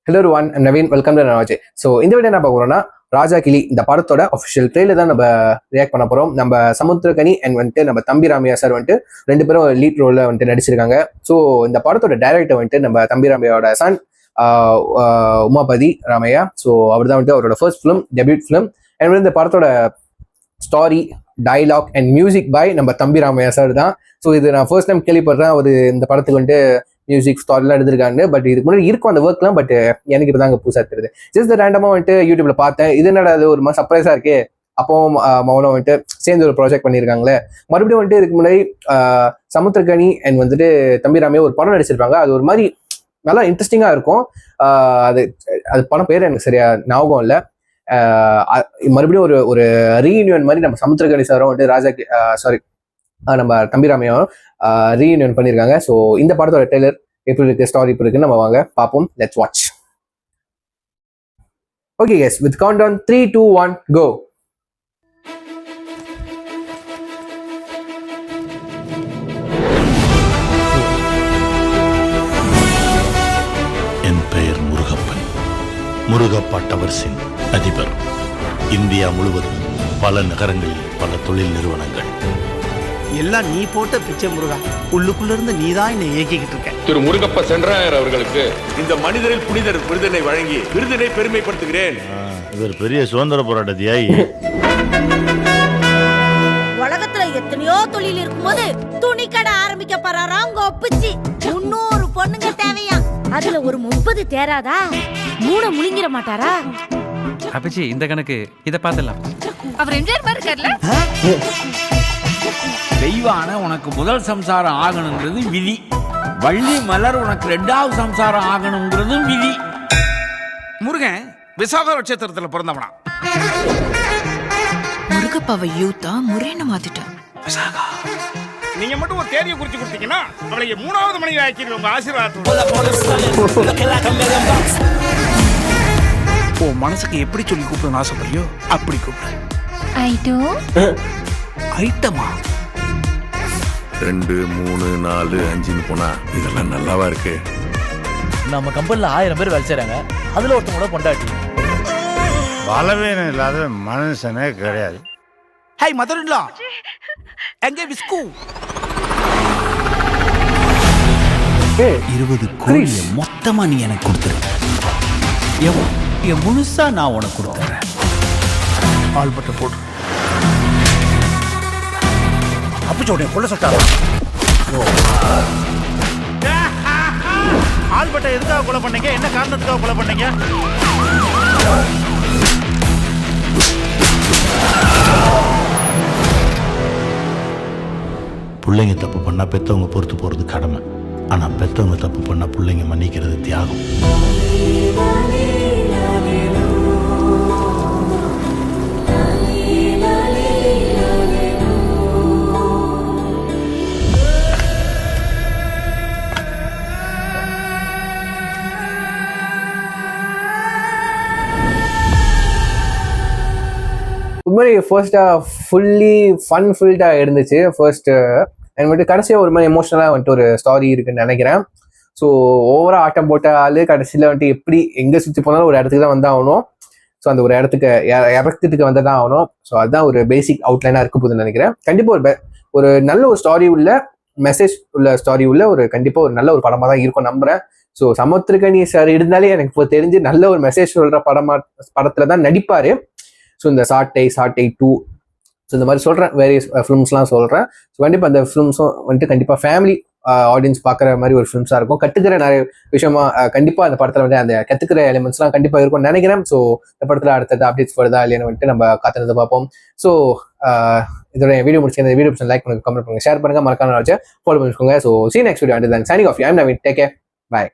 Hello one Naveen, welcome to நவாஜே. So இந்த video என்ன பார்க்க போறோம்னா, ராஜா கிளி இந்த படத்தோட அஃபிஷியல் ட்ரெயிலர் தான் நம்ம ரியாக்ட் பண்ண போறோம். நம்ம சமுத்திரகனி அண்ட் வந்துட்டு நம்ம தம்பி ராமையா சார் வந்துட்டு ரெண்டு பேரும் லீட் ரோல்ல வந்துட்டு நடிச்சிருக்காங்க. ஸோ இந்த படத்தோட டைரக்டர் வந்துட்டு நம்ம தம்பி ராமையாவோட சன் உமாபதி ராமையா. ஸோ அவர் தான் வந்துட்டு அவரோட first film, debut film. And வந்து இந்த படத்தோட ஸ்டாரி, டைலாக் அண்ட் மியூசிக் பை நம்ம தம்பி ராமையா சார் தான். ஸோ இது நான் ஃபர்ஸ்ட் டைம் கேள்விப்படுறேன் அவர் இந்த படத்துக்கு வந்துட்டு மியூசிக் ஸ்டாரிலாம் எடுத்திருக்காங்க. பட் இதுக்கு முன்னாடி இருக்கும் அந்த ஒர்க்லாம், பட் எனக்கு இப்போ தாங்க புதுசாக தெரியுது. ஜஸ்ட் ரேண்டமாக வந்துட்டு யூடியூப்ல பார்த்தேன், இது என்னடா அது ஒரு மாதிரி சர்ப்ரைஸாக இருக்கு. அப்போ மௌனம் வந்துட்டு சேர்ந்து ஒரு ப்ராஜெக்ட் பண்ணியிருக்காங்களே. மறுபடியும் வந்துட்டு இதுக்கு முன்னாடி சமுத்திரகனி அண்ட் வந்துட்டு தம்பி ராமையா ஒரு படம் நடிச்சிருப்பாங்க. அது ஒரு மாதிரி நல்லா இன்ட்ரெஸ்டிங்காக இருக்கும். அது அது படம் பேர் எனக்கு சரியா ஞாபகம் இல்லை. மறுபடியும் ஒரு ஒரு ரீயூனியன் மாதிரி நம்ம சமுத்திரகனி சாரும் வந்துட்டு ராஜா நம்ம தம்பி ராமையாவும் ரீயூனியன் பண்ணியிருக்காங்க. ஸோ இந்த படத்தோட ட்ரெய்லர் எப்படி இருக்கு, ஸ்டாரி எப்படி இருக்குன்னு நம்ம வாங்க பார்ப்போம். Let's watch. Okay yes, with countdown 3, 2, 1 go. என் பெயர் முருகப்பன், முருகப்பட்டவர்சின் அதிபர். இந்தியா முழுவதும் பல நகரங்களில் பல தொழில் நிறுவனங்கள். எல்லாம் நீ போட்ட பிச்சை முருகா. உள்ளுக்குள்ள இருந்து நீதான் என்னை இயக்கிக்கிட்டு இருக்க. திரு முருகப்ப சென்றாயர் அவர்களுக்கு இந்த மனிதரில் புனிதர் விருதினை வழங்கி விருதினை பெருமைப்படுத்துகிறேன். இவர் பெரிய சுதந்திர போராட்ட தியாகி. உலகத்துல எத்தனையோ தொழில் இருக்கும்போது துணி கடை ஆரம்பிக்க போறாரா உங்க ஒப்பிச்சு. 300 பொண்ணுங்க தேவையா, அதுல ஒரு 30 தேராதா? 3 முழுங்கிற மாட்டாரா? அப்பச்சி இந்த கணக்கு இதை பார்த்துடலாம். அவர் எம்ஜிஆர் மாதிரி இருக்கார்ல. தெய்வான உனக்கு முதல் சம்சாரம் ஆகணுங்கிறது விதி. வள்ளி மலர் உனக்கு 2வது சம்சாரம் ஆகணுங்கிறது விதி. முருகன் விசாக நட்சத்திரத்துல பிறந்தவனா? முருகப்பாவை யூத்தா முறைன்னு மாத்திட்டான். நீங்க மட்டும் ஒரு தேதியை குறிச்சு கொடுத்தீங்கன்னா அவளை 3வது மணி ஆக்கிடுவோம் உங்க ஆசீர்வாதத்தோட. உன் மனசுக்கு எப்படி சொல்லி கூப்பிடணும் ஆசைப்படியோ அப்படி கூப்பிடு. ஐட்டமா 2, 3, 4, 5 போனா இதெல்லாம் நல்லாவா இருக்கு. நம்ம கம்பெனில 1000 பேர் வேலை செய்றாங்க, அதுல ஒருத்தவங்களோட பொண்டாட்டி. பலவீனம் இல்லாத மனுஷனே கிடையாது. ஹை மதர்இன்லா, எங்க விஸ்கு 20 கோடி மொத்தமா நீ எனக்கு கொடுத்துரு. என் முழுசா நான் உனக்கு கொடுத்துறேன். ஆல்பட்ட போடு. அப்பச்சோடைய கொள்ள சொல்லிட்டாங்க. ஆல்பட்டை எதுக்காக கொலை பண்ணீங்க? என்ன காரணத்துக்காக கொலை பண்ணீங்க? பிள்ளைங்க தப்பு பண்ணா பெத்தவங்க பொறுத்து போறது கடமை. ஆனா பெத்தவங்க தப்பு பண்ணா பிள்ளைங்க மன்னிக்கிறது தியாகம். மாதிரி ஃபர்ஸ்டா ஃபுல்லி ஃபன் ஃபில்டா இருந்துச்சு ஃபர்ஸ்ட். அண்ட் வந்துட்டு கடைசியாக ஒரு மாதிரி எமோஷனலாக வந்துட்டு ஒரு ஸ்டாரி இருக்குன்னு நினைக்கிறேன். ஸோ ஓவரா ஆட்டம் போட்ட ஆளு கடைசியில் வந்துட்டு எப்படி எங்கே சுற்றி போனாலும் ஒரு இடத்துக்கு தான் வந்தாகணும். ஸோ அந்த ஒரு இடத்துக்கு இறக்கத்துக்கு வந்ததான் ஆகணும். ஸோ அதுதான் ஒரு பேசிக் அவுட்லைனாக இருக்க போகுதுன்னு நினைக்கிறேன். கண்டிப்பாக ஒரு நல்ல ஒரு ஸ்டாரி உள்ள, மெசேஜ் உள்ள ஸ்டாரி உள்ள ஒரு கண்டிப்பாக ஒரு நல்ல ஒரு படமாக தான் இருக்கும் நம்புறேன். ஸோ சமுத்திரகனி சார் இருந்தாலே எனக்கு இப்போ தெரிஞ்சு நல்ல ஒரு மெசேஜ் சொல்கிற படத்தில் தான் நடிப்பார். ஸோ இந்த சாட்டை 2, ஸோ இந்த மாதிரி சொல்கிறேன், வேரியஸ் ஃபிலிம்ஸ்லாம் சொல்கிறேன். ஸோ கண்டிப்பாக அந்த ஃபிலிம்ஸும் வந்துட்டு கண்டிப்பாக ஃபேமிலி ஆடியன்ஸ் பார்க்குற மாதிரி ஒரு ஃபிலிம்ஸாக இருக்கும். கற்றுக்கிற நிறைய விஷயமா கண்டிப்பாக அந்த படத்தில் வந்து அந்த கற்றுக்கிற எலிமெண்ட்ஸ்லாம் கண்டிப்பாக இருக்கும்னு நினைக்கிறேன். ஸோ இந்த படத்தில் அடுத்தது அப்டேட்ஸ் வருதா இல்லைன்னு வந்துட்டு நம்ம காத்திருந்து பார்ப்போம். ஸோ இதோட வீடியோ முடிச்சு இந்த வீடியோ லைக் பண்ணுங்க, கமெண்ட் பண்ணுங்க, ஷேர் பண்ணுங்க, மறக்காம வச்சு ஃபாலோ பண்ணிக்கோங்க. So see you next video. Until then, signing off. I'm Naveen. Take care. Bye.